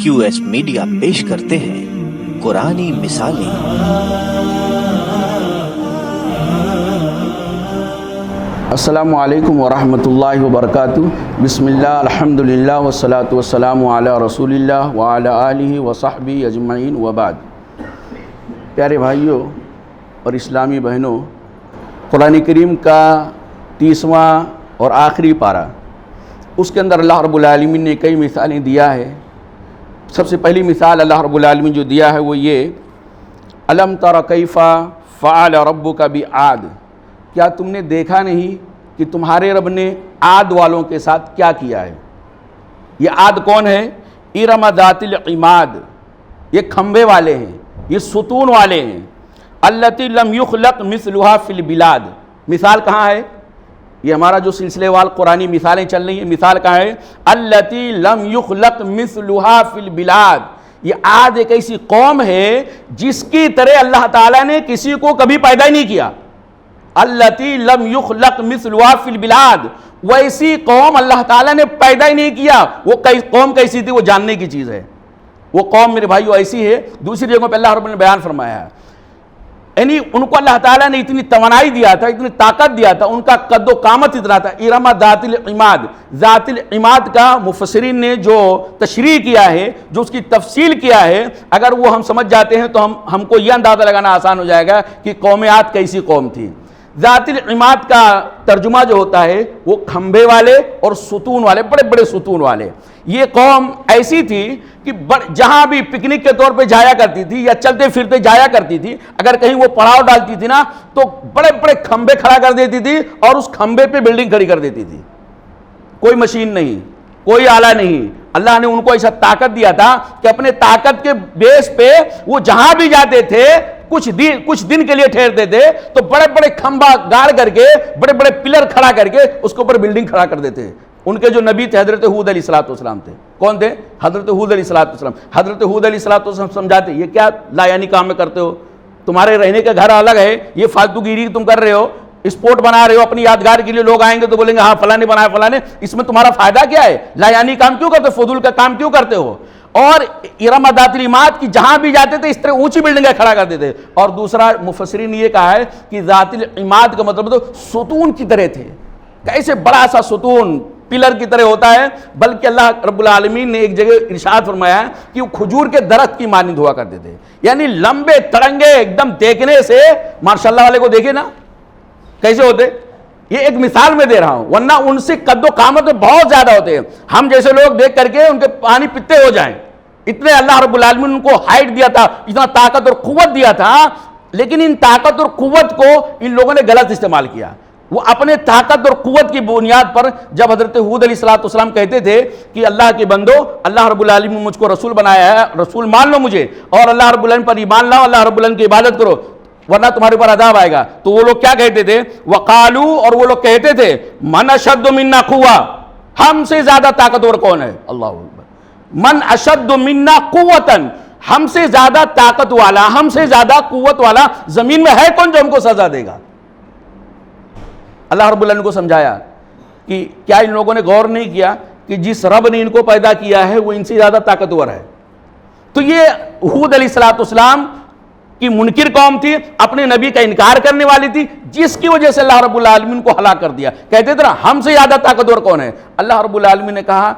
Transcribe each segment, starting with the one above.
QS media پیش کرتے ہیں قرآنی مثالیں۔ السلام علیکم ورحمۃ اللہ وبرکاتہ۔ بسم اللہ، الحمدللہ والصلاۃ والسلام علی رسول اللہ وعلی آلہ وصحبہ اجمعین وبعد۔ پیارے بھائیوں اور اسلامی بہنوں، قرآن کریم کا 30واں اور آخری پارہ، اس کے اندر اللہ رب العالمین نے کئی مثالیں دیا ہے۔ سب سے پہلی مثال اللہ رب العالمین جو دیا ہے وہ یہ، الم تر کیف فعل ربک بعاد، کیا تم نے دیکھا نہیں کہ تمہارے رب نے عاد والوں کے ساتھ کیا کیا ہے؟ یہ عاد کون ہے؟ ارم ذات العماد، یہ کھمبے والے ہیں، یہ ستون والے ہیں۔ التی لم یخلق مثلها فی البلاد، مثال کہاں ہے؟ یہ ہمارا جو سلسلے وال قرآنی مثالیں چل رہی ہیں، مثال کہاں ہے؟ التی لم یخلق مثلها فی البلاد، یہ عاد ایک ایسی قوم ہے جس کی طرح اللہ تعالیٰ نے کسی کو کبھی پیدا ہی نہیں کیا۔ التی لم یخلق مثلها فی البلاد، وہ ایسی قوم اللہ تعالیٰ نے پیدا ہی نہیں کیا۔ وہ قوم کیسی تھی وہ جاننے کی چیز ہے۔ وہ قوم میرے بھائیو ایسی ہے، دوسری جگہوں پہ اللہ رب نے بیان فرمایا ہے، یعنی ان کو اللہ تعالیٰ نے اتنی توانائی دیا تھا، اتنی طاقت دیا تھا، ان کا قد و قامت اتنا تھا۔ ارم ذات العماد، ذات العماد کا مفسرین نے جو تشریح کیا ہے، جو اس کی تفصیل کیا ہے، اگر وہ ہم سمجھ جاتے ہیں تو ہم کو یہ اندازہ لگانا آسان ہو جائے گا کہ قوم عاد کیسی قوم تھی۔ ذات العماد کا ترجمہ جو ہوتا ہے وہ کھمبے والے اور ستون والے، بڑے بڑے ستون والے۔ یہ قوم ایسی تھی کہ جہاں بھی پکنک کے طور پہ جایا کرتی تھی یا چلتے پھرتے جایا کرتی تھی، اگر کہیں وہ پڑاؤ ڈالتی تھی نا تو بڑے بڑے کھمبے کھڑا کر دیتی تھی اور اس کھمبے پہ بلڈنگ کھڑی کر دیتی تھی۔ کوئی مشین نہیں، کوئی آلہ نہیں، اللہ نے ان کو ایسا طاقت دیا تھا کہ اپنے طاقت کے بیس پہ وہ جہاں بھی جاتے تھے کچھ دن کے لیے ٹھہرتے تھے تو بڑے بڑے کھمبا گاڑ کر کے، بڑے بڑے پلر کھڑا کر کے اس کے اوپر بلڈنگ کھڑا کر دیتے۔ ان کے جو نبی تھے حضرت ہود علیہ السلام تھے۔ کون تھے؟ حضرت ہود علیہ السلام۔ حضرت ہود علیہ السلام سمجھاتے یہ کیا لا یعنی کام میں کرتے ہو، تمہارے رہنے کا گھر الگ ہے، یہ فالتو گیری تم کر رہے ہو، اسپورٹ بنا رہے ہو اپنی یادگار کے لیے، لوگ آئیں گے تو بولیں گے ہاں فلاں نے بنایا فلاں نے، اس میں تمہارا فائدہ کیا ہے؟ لا یعنی کام کیوں کرتے ہو، فضول کا کام کیوں کرتے ہو؟ اور ارم ذات العماد کی جہاں بھی جاتے تھے اس طرح اونچی بلڈنگیں کھڑا کرتے تھے۔ اور دوسرا مفسرین نے یہ کہا ہے کہ ذات العماد کا مطلب تو ستون کی طرح تھے، کیسے بڑا سا ستون پلر کی طرح ہوتا ہے، بلکہ اللہ رب العالمین نے ایک جگہ ارشاد فرمایا کہ وہ کھجور کے درخت کی مانند ہوا کرتے تھے، یعنی لمبے تڑنگے، ایک دم دیکھنے سے ماشاءاللہ والے کو دیکھے نا کیسے ہوتے۔ یہ ایک مثال میں دے رہا ہوں، ورنہ ان سے قد و قامت میں بہت زیادہ ہوتے ہیں، ہم جیسے لوگ دیکھ کر کے ان کے پانی پیتے ہو جائیں، اتنے اللہ رب العالمین نے ان کو ہائٹ دیا تھا، اتنا طاقت اور قوت دیا تھا، لیکن ان طاقت اور قوت کو ان لوگوں نے غلط استعمال کیا۔ وہ اپنے طاقت اور قوت کی بنیاد پر جب حضرت ہود علیہ السلام کہتے تھے کہ اللہ کے بندو، اللہ رب العالمین نے مجھ کو رسول بنایا ہے، رسول مان لو مجھے اور اللہ رب العالمین پر ایمان لاؤ، اللہ رب العالمین کی عبادت کرو ورنہ تمہارے اوپر عذاب آئے گا، تو وہ لوگ کیا کہتے تھے؟ وقالو، اور وہ لوگ کہتے تھے من اشد منا قوہ، ہم سے زیادہ طاقتور کون ہے؟ اللہ اکبر، من اشد منا قوتاً، ہم سے زیادہ طاقت والا، ہم سے زیادہ قوت والا زمین میں ہے کون جو ہم کو سزا دے گا؟ اللہ رب العالمین کو سمجھایا کہ کیا ان لوگوں نے غور نہیں کیا کہ جس رب نے ان کو پیدا کیا ہے وہ ان سے زیادہ طاقتور ہے؟ تو یہ ہود علیہ السلام کی منکر قوم تھی، اپنے نبی کا انکار کرنے والی تھی، جس کی وجہ سے اللہ رب العالمین کو ہلاک کر دیا۔ کہتے تھے نا ہم سے زیادہ طاقتور کون ہے؟ اللہ رب العالمین نے کہا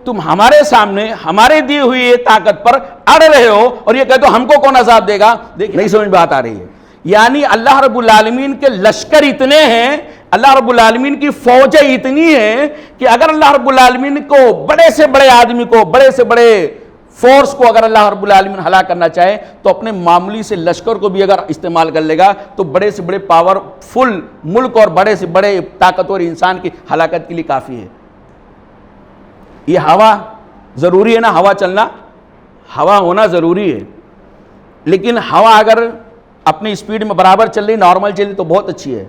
تم ہمارے سامنے ہمارے دی ہوئی یہ طاقت پر اڑ رہے ہو اور یہ کہتے ہو ہم کو کون عذاب دے گا؟ نہیں سمجھ بات آ رہی ہے؟ یعنی اللہ رب العالمین کے لشکر اتنے ہیں، اللہ رب العالمین کی فوجیں اتنی ہیں کہ اگر اللہ رب العالمین کو بڑے سے بڑے آدمی کو، بڑے سے بڑے فورس کو اگر اللہ رب العالمین ہلاک کرنا چاہے تو اپنے معمولی سے لشکر کو بھی اگر استعمال کر لے گا تو بڑے سے بڑے پاور فل ملک اور بڑے سے بڑے طاقتور انسان کی ہلاکت کے لیے کافی ہے۔ یہ ہوا ضروری ہے نا، ہوا چلنا، ہوا ہونا ضروری ہے، لیکن ہوا اگر اپنی اسپیڈ میں برابر چل رہی، نارمل چل رہی تو بہت اچھی ہے،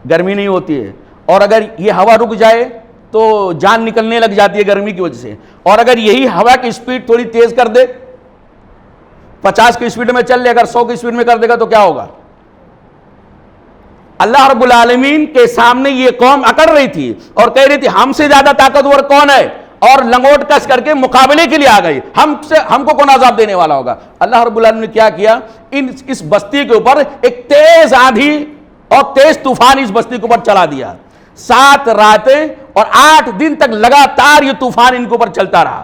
گرمی نہیں ہوتی ہے۔ اور اگر یہ ہوا رک جائے تو جان نکلنے لگ جاتی ہے گرمی کی وجہ سے، اور اگر یہی ہوا کی اسپیڈ تھوڑی تیز کر دے، 50 کی اسپیڈ میں چل لے، اگر 100 کی اسپیڈ میں کر دے گا تو کیا ہوگا؟ اللہ رب العالمین کے سامنے یہ قوم اکڑ رہی تھی اور کہہ رہی تھی ہم سے زیادہ طاقتور کون ہے؟ اور لنگوٹ کس کر کے مقابلے کے لیے آ گئی، ہم کو کون عذاب دینے والا ہوگا؟ اللہ رب العالمین نے کیا کیا؟ اس بستی کے اوپر ایک تیز آندھی اور تیز طوفان اس بستی کے اوپر چلا دیا. 7 راتیں اور 8 دن تک لگاتار یہ طوفان ان کے اوپر چلتا رہا.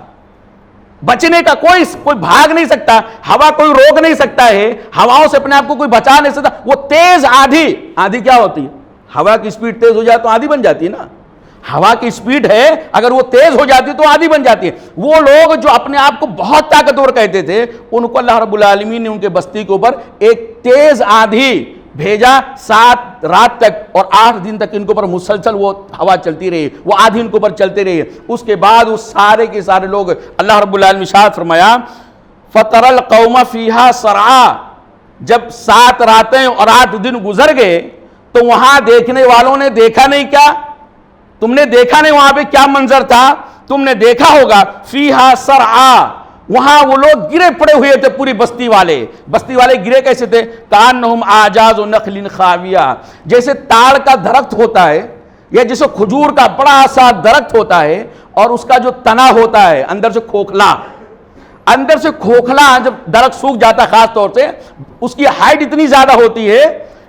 بچنے کا کوئی بھاگ نہیں سکتا، ہوا کوئی روک نہیں سکتا ہے، ہواؤں سے اپنے آپ کو کوئی بچا نہیں سکتا. وہ تیز آندھی کیا ہوتی ہے؟ ہوا کی سپیڈ تیز ہو جائے تو آندھی بن جاتی ہے نا. ہوا کی سپیڈ ہے، اگر وہ تیز ہو جاتی تو آندھی بن جاتی ہے. وہ لوگ جو اپنے آپ کو بہت طاقتور کہتے تھے، ان کو اللہ رب العالمین نے ان کے بستی کے اوپر ایک تیز آندھی بھیجا. 7 رات تک اور 8 دن تک ان کے اوپر مسلسل وہ ہوا چلتی رہی، وہ آندھی ان کے اوپر چلتے رہی. اس کے بعد وہ سارے کے سارے لوگ، اللہ رب العالمین ارشاد فرمایا فَتَرَى الْقَوْمَ فِيهَا سَرْعَا، جب 7 راتیں اور 8 دن گزر گئے تو وہاں دیکھنے والوں نے دیکھا نہیں. کیا تم نے دیکھا نہیں وہاں پہ کیا منظر تھا؟ تم نے دیکھا ہوگا فِيهَا سَرْعَا، وہاں وہ لوگ گرے پڑے ہوئے تھے. پوری بستی والے گرے کیسے تھے؟ کَأَنَّهُمْ أَعْجَازُ نَخْلٍ خَاوِيَةٍ، جیسے تاڑ کا درخت ہوتا ہے یا جیسے کھجور کا بڑا سا درخت ہوتا ہے اور اس کا جو تنا ہوتا ہے اندر سے کھوکھلا، جب درخت سوکھ جاتا ہے خاص طور سے اس کی ہائٹ اتنی زیادہ ہوتی ہے.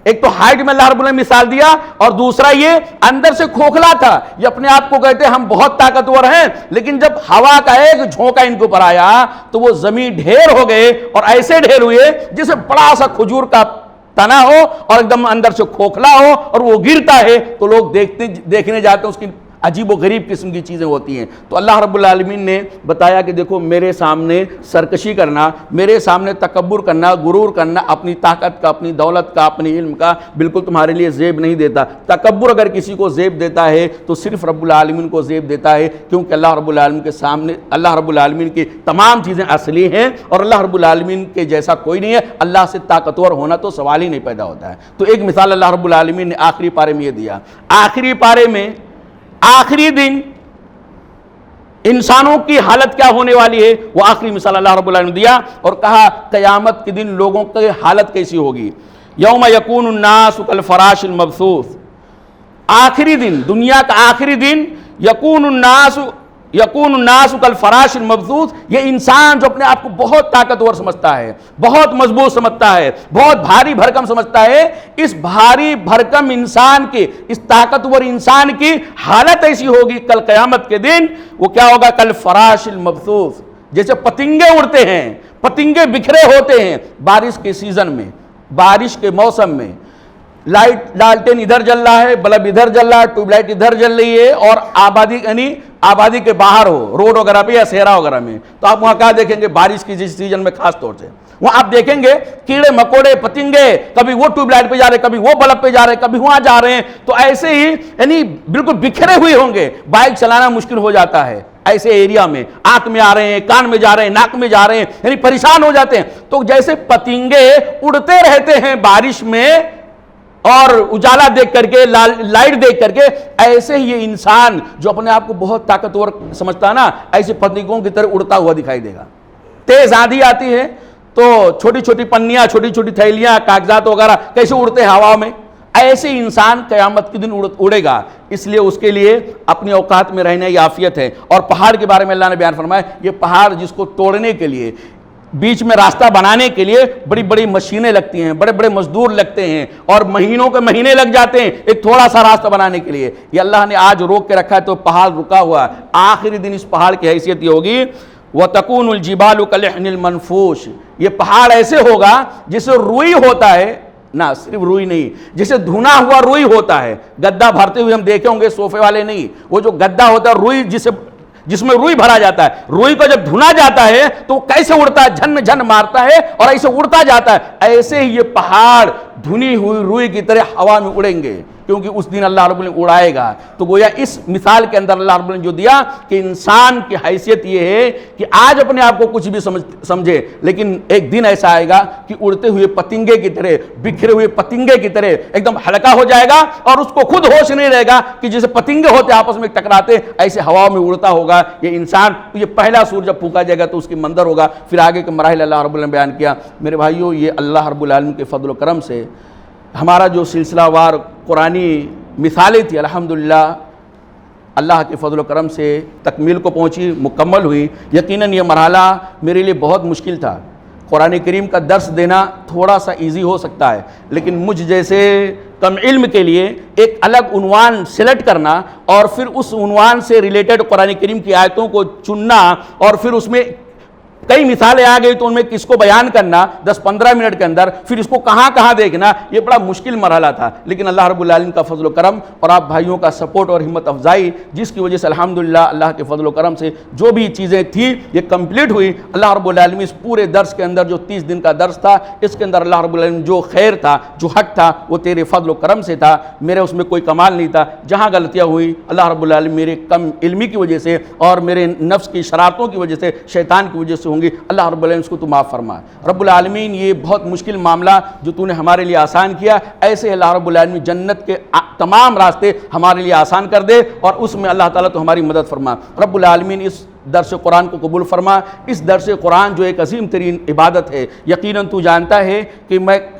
ایک تو ہائٹ میں اللہ رب العالمین نے مثال دیا، اور دوسرا یہ اندر سے کھوکھلا تھا. یہ اپنے آپ کو کہتے ہیں ہم بہت طاقتور ہیں، لیکن جب ہوا کا ایک جھونکا ان کے اوپر آیا تو وہ زمین ڈھیر ہو گئے، اور ایسے ڈھیر ہوئے جیسے بڑا سا کھجور کا تنا ہو اور ایک دم اندر سے کھوکھلا ہو اور وہ گرتا ہے تو لوگ دیکھنے جاتے ہیں. اس کی عجیب و غریب قسم کی چیزیں ہوتی ہیں. تو اللہ رب العالمین نے بتایا کہ دیکھو میرے سامنے سرکشی کرنا، میرے سامنے تکبر کرنا، غرور کرنا، اپنی طاقت کا، اپنی دولت کا، اپنی علم کا بالکل تمہارے لیے زیب نہیں دیتا. تکبر اگر کسی کو زیب دیتا ہے تو صرف رب العالمین کو زیب دیتا ہے، کیونکہ اللہ رب العالمین کے سامنے اللہ رب العالمین کی تمام چیزیں اصلی ہیں اور اللہ رب العالمین کے جیسا کوئی نہیں ہے. اللہ سے طاقتور ہونا تو سوال ہی نہیں پیدا ہوتا ہے. تو ایک مثال اللہ رب العالمین نے آخری پارے میں یہ دیا. آخری پارے میں آخری دن انسانوں کی حالت کیا ہونے والی ہے وہ آخری مثال اللہ رب العالمین نے دیا اور کہا قیامت کے دن لوگوں کی حالت کیسی ہوگی. یوم یکون الناس کالفراش المبثوث، آخری دن، دنیا کا آخری دن، یکون الناس کالفراش المبثوث، یہ انسان جو اپنے آپ کو بہت طاقتور سمجھتا ہے، بہت مضبوط سمجھتا ہے، بہت بھاری بھرکم سمجھتا ہے، اس بھاری بھرکم انسان کی، اس طاقتور انسان کی حالت ایسی ہوگی کل قیامت کے دن. وہ کیا ہوگا؟ کالفراش المبثوث، جیسے پتنگے اڑتے ہیں، پتنگے بکھرے ہوتے ہیں بارش کے سیزن میں، بارش کے موسم میں. لالٹین ادھر جل رہا ہے، بلب ادھر جل رہا ہے، ٹیوب لائٹ ادھر جل رہی ہے، اور آبادی کے باہر ہو، روڈ وغیرہ پہ یا صحرا وغیرہ میں، تو آپ وہاں کیا دیکھیں گے؟ بارش کی جس سیزن میں خاص طور سے وہاں آپ دیکھیں گے کیڑے مکوڑے پتنگے، کبھی وہ ٹیوب لائٹ پہ جا رہے، کبھی وہ بلب پہ جا رہے، کبھی وہاں جا رہے ہیں. تو ایسے ہی یعنی بالکل بکھرے ہوئے ہوں گے، بائک چلانا مشکل ہو جاتا ہے ایسے ایریا میں. آنکھ میں آ رہے ہیں، کان میں جا رہے ہیں، ناک میں جا رہے ہیں، یعنی پریشان ہو جاتے ہیں. تو جیسے پتنگے اڑتے رہتے ہیں بارش میں اور اجالا دیکھ کر کے، لائٹ دیکھ کر کے، ایسے ہی یہ انسان جو اپنے آپ کو بہت طاقتور سمجھتا ہے نا، ایسے پتنگوں کی طرح اڑتا ہوا دکھائی دے گا. تیز آندھی آتی ہے تو چھوٹی چھوٹی پنیاں، چھوٹی چھوٹی تھیلیاں، کاغذات وغیرہ کیسے اڑتے ہیں ہوا میں، ایسے انسان قیامت کے دن اڑے گا. اس لیے اس کے لیے اپنے اوقات میں رہنے کی عافیت ہے. اور پہاڑ کے بارے میں اللہ نے بیان فرمایا، یہ پہاڑ جس کو توڑنے کے لیے، بیچ میں راستہ بنانے کے لیے بڑی بڑی مشینیں لگتی ہیں، بڑے بڑے مزدور لگتے ہیں، اور مہینوں کے مہینے لگ جاتے ہیں ایک تھوڑا سا راستہ بنانے کے لیے. یہ اللہ نے آج روک کے رکھا ہے تو پہاڑ رکا ہوا ہے. آخری دن اس پہاڑ کی حیثیت یہ ہوگی وَتَكُونُ الْجِبَالُ كَالْعِهْنِ الْمَنْفُوشِ، یہ پہاڑ ایسے ہوگا جسے روئی ہوتا ہے، نہ صرف روئی نہیں، جسے دھنا ہوا روئی ہوتا ہے. گدا بھرتے ہوئے ہم دیکھے ہوں گے، صوفے والے نہیں، وہ جو گدا ہوتا ہے روئی جس میں روئی بھرا جاتا ہے، روئی کو جب دھنا جاتا ہے تو کیسے اڑتا ہے، جھن جھن مارتا ہے اور ایسے اڑتا جاتا ہے. ایسے ہی یہ پہاڑ دھنی ہوئی روئی کی طرح ہوا میں اڑیں گے، کیونکہ اس دن اللہ رب العالمین اڑائے گا. تو گویا اس مثال کے اندر اللہ رب العالمین جو دیا کہ انسان کی حیثیت یہ ہے کہ آج اپنے آپ کو کچھ بھی سمجھے، لیکن ایک دن ایسا آئے گا کہ اڑتے ہوئے پتنگے کی طرح، بکھرے ہوئے پتنگے کی طرح ایک دم ہلکا ہو جائے گا اور اس کو خود ہوش نہیں رہے گا کہ جیسے پتنگے ہوتے آپس میں ٹکراتے ایسے ہوا میں اڑتا ہوگا یہ انسان. یہ پہلا سور جب پھونکا جائے گا تو اس کی منظر ہوگا. پھر آگے کے مراحل اللہ رب العالمین بیان کیا. میرے بھائیو، یہ اللہ رب العالمین کے فضل و کرم سے ہمارا جو سلسلہ وار قرآنی مثالیں تھی، الحمدللہ اللہ کے فضل و کرم سے تکمیل کو پہنچی، مکمل ہوئی۔ یقیناً یہ مرحلہ میرے لیے بہت مشکل تھا۔ قرآن کریم کا درس دینا تھوڑا سا ایزی ہو سکتا ہے، لیکن مجھ جیسے کم علم کے لیے ایک الگ عنوان سلیکٹ کرنا اور پھر اس عنوان سے ریلیٹڈ قرآن کریم کی آیتوں کو چننا اور پھر اس میں کئی مثالیں آ گئی تو ان میں کس کو بیان کرنا 10-15 منٹ کے اندر، پھر اس کو کہاں کہاں دیکھنا، یہ بڑا مشکل مرحلہ تھا۔ لیکن اللہ رب العالمین کا فضل و کرم اور آپ بھائیوں کا سپورٹ اور ہمت افزائی، جس کی وجہ سے الحمدللہ اللہ کے فضل و کرم سے جو بھی چیزیں تھیں یہ کمپلیٹ ہوئی۔ اللہ رب العالمین اس پورے درس کے اندر جو 30 دن کا درس تھا، اس کے اندر اللہ رب العالمین جو خیر تھا، جو حق تھا، وہ تیرے فضل و کرم سے تھا، میرے اس میں کوئی کمال نہیں تھا۔ جہاں غلطیاں ہوئی اللہ رب العالمین میرے کم علمی کی وجہ سے اور میرے نفس کی شرارتوں کی وجہ سے، شیطان کی وجہ سے ہوں گی، اللہ رب العالمین اس کو تو معاف فرما۔ رب العالمین یہ بہت مشکل معاملہ جو تو نے ہمارے لیے آسان کیا، ایسے اللہ رب العالمین جنت کے تمام راستے ہمارے لیے آسان کر دے اور اس میں اللہ تعالیٰ تو ہماری مدد فرما۔ رب العالمین اس درس قرآن کو قبول فرما۔ اس درس قرآن جو ایک عظیم ترین عبادت ہے، یقیناً تو جانتا ہے کہ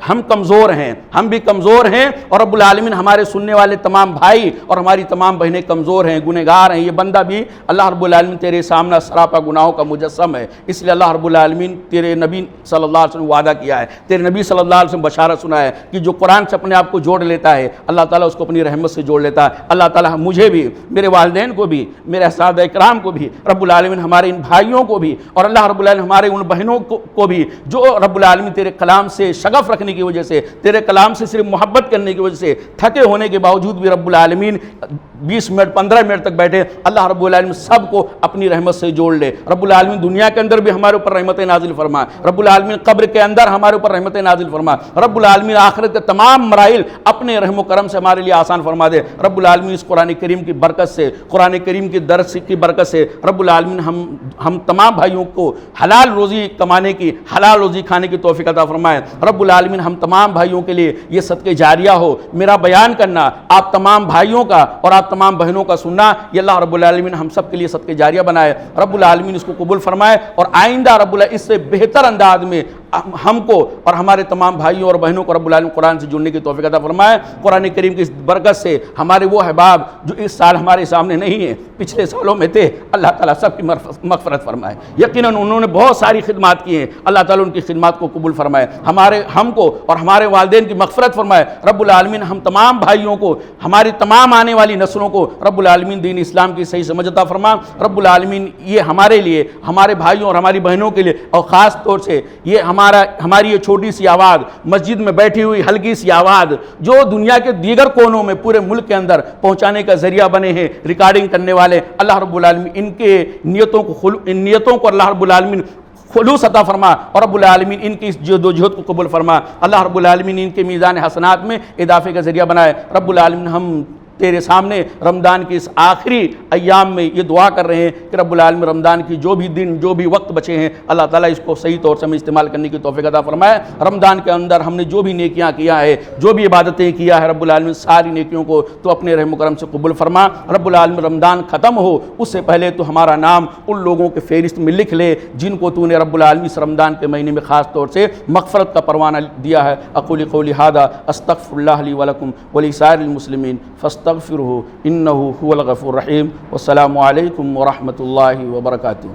ہم کمزور ہیں، ہم بھی کمزور ہیں، اور رب العالمین ہمارے سننے والے تمام بھائی اور ہماری تمام بہنیں کمزور ہیں، گنہگار ہیں۔ یہ بندہ بھی اللہ رب العالمین تیرے سامنے سراپا گناہوں کا مجسم ہے، اس لیے اللہ رب العالمین تیرے نبی صلی اللہ علیہ وسلم وعدہ کیا ہے، تیرے نبی صلی اللہ علیہ وسلم بشارت سنا ہے کہ جو قرآن سے اپنے آپ کو جوڑ لیتا ہے اللہ تعالیٰ اس کو اپنی رحمت سے جوڑ لیتا ہے۔ اللہ تعالیٰ مجھے بھی، میرے والدین کو بھی، میرے اساتذہ اکرام کو بھی، رب العالمین ہمارے ان بھائیوں کو بھی، اور اللہ رب العالمین ہمارے ان بہنوں کو بھی جو رب العالمین تیرے کلام سے شغف رکھنے کی وجہ سے، تیرے کلام سے صرف محبت کرنے کی وجہ سے تھکے ہونے کے باوجود بھی رب العالمین 20 منٹ 15 منٹ تک بیٹھے، اللہ رب العالمین سب کو اپنی رحمت سے جوڑ لے۔ رب العالمین دنیا کے اندر بھی ہمارے اوپر رحمت نازل فرما، رب العالمین قبر کے اندر ہمارے اوپر رحمت نازل فرما، رب العالمین آخرت کے تمام مراحل اپنے رحم و کرم سے ہمارے لیے آسان فرما دے۔ رب العالمین اس قرآن کریم کی برکت سے، قرآن کریم کی درس کی برکت سے رب العالمین ہم تمام بھائیوں کو حلال روزی کمانے کی، حلال روزی کھانے کی توفیق عطا فرمائے۔ رب العالمین ہم تمام بھائیوں کے لیے یہ صدقہ جاریہ ہو، میرا بیان کرنا، آپ تمام بھائیوں کا اور آپ تمام بہنوں کا سننا، یہ اللہ رب العالمین ہم سب کے لیے صدقہ جاریہ بنائے۔ رب العالمین اس کو قبول فرمائے اور آئندہ رب العالمین اس سے بہتر انداز میں ہم کو اور ہمارے تمام بھائیوں اور بہنوں کو رب العالمین قرآن سے جڑنے کی توفیق عطا فرمائے۔ قرآن کریم کی اس برکت سے ہمارے وہ احباب جو اس سال ہمارے سامنے نہیں ہیں، پچھلے سالوں میں تھے، اللہ تعالیٰ سب کی مغفرت فرمائے۔ یقیناً انہوں نے بہت ساری خدمات کی ہیں، اللہ تعالیٰ ان کی خدمات کو قبول فرمائے، ہم کو اور ہمارے والدین کی مغفرت فرمائے۔ رب العالمین ہم تمام بھائیوں کو، ہماری تمام آنے والی نسلوں کو رب العالمین دین اسلام کی صحیح سمجھ عطا فرما۔ رب العالمین یہ ہمارے لیے، ہمارے بھائیوں اور ہماری بہنوں کے لیے، اور خاص طور سے یہ ہماری یہ چھوٹی سی آواز، مسجد میں بیٹھی ہوئی ہلکی سی آواز جو دنیا کے دیگر کونوں میں پورے ملک کے اندر پہنچانے کا ذریعہ بنے ہیں، ریکارڈنگ کرنے والے، اللہ رب العالمین ان کے نیتوں کو اللہ رب العالمین خلوص عطا فرما، اور رب العالمین ان کی اس جد و جہد کو قبول فرما۔ اللہ رب العالمین ان کے میزان حسنات میں اضافے کا ذریعہ بنائے۔ رب العالمین ہم تیرے سامنے رمضان کی اس آخری ایام میں یہ دعا کر رہے ہیں کہ رب العالمین رمضان کی جو بھی دن، جو بھی وقت بچے ہیں، اللہ تعالیٰ اس کو صحیح طور سے ہمیں استعمال کرنے کی توفیق عطا فرمائے۔ رمضان کے اندر ہم نے جو بھی نیکیاں کیا ہے، جو بھی عبادتیں کیا ہے، رب العالمین ساری نیکیوں کو تو اپنے رحم و کرم سے قبول فرما۔ رب العالمین رمضان ختم ہو اس سے پہلے تو ہمارا نام ان لوگوں کے فہرست میں لکھ لے جن کو تو نے رب العالمین اس رمضان کے مہینے میں خاص طور سے مغفرت کا پروانہ دیا ہے۔ اقول قولی ھذا استغفر اللہ لی ولکم ولسائر المسلمین فاستغفروہ انہ هو الغفور الرحیم۔ والسلام علیکم ورحمۃ اللہ وبرکاتہ۔